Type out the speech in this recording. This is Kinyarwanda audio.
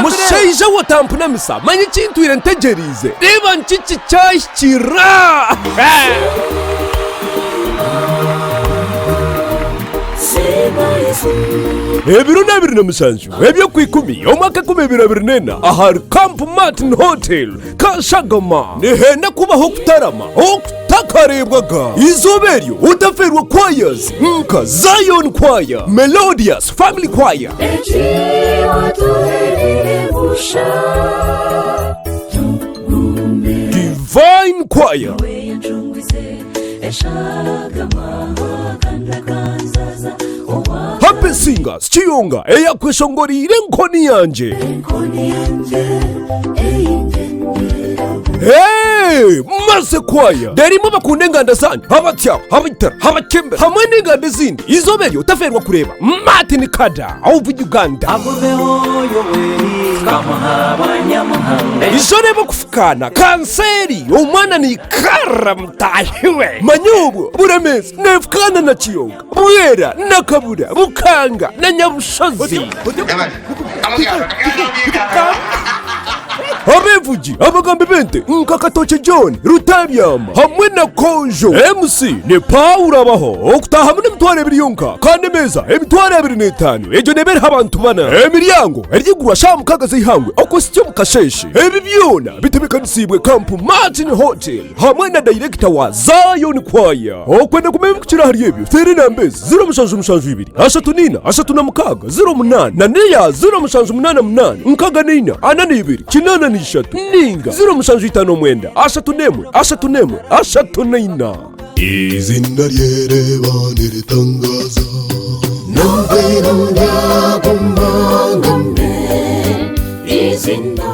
mushaija wotampunamisa manye chintuire ntegerize reba nchichi cyashyikira ebiro n'abiri na musanju ebyo ku 10 omwaka 2024 ahari Camp Martin Hotel Kashagama nihenda kubaho kutarama okutakarebwaga izoberyo udaferwa choirs nka Zion Choir, Melodious Family Choir, Divine Choir, Happy Singers Chiyonga eyakweshongorire nkoni yanje. Hey, Mase Choir derimo bakunde nganda zanyu abatya abitara abakembe hamwe n'inganda zindi izoberyo utaferwa kureba Martin Kada of Uganda izoreba kufukana kanseri umwana ni karamtahiwe manyubu buremezi nefukana na Chiyonga Bwera na Kabura Bukanga na Nyabushozi abevugi abagambe bente nkakatoche John Rutabyama hamwe na Konjo MC ne Paul abaho okutaha muri mutware biriyonka kandi meza emitware 25 ejo nebere abantu bana emiryango eryigurwa shamukagaze ihangwe okosityo mukasheshe ebi byona bitebekanisiibwe Camp Martin Hotel hamwe na director wa Zion Choir okwenda kumebukira hari ebyo 3 numbers 0772 ashatunina ashatunamkaga 08 na neya 0788 nkaga nina ananibiri kinana nishatu ninga 0759 ashatunemwe ashatunina izina ryereba niritangaza nubwo nyagumbangame izina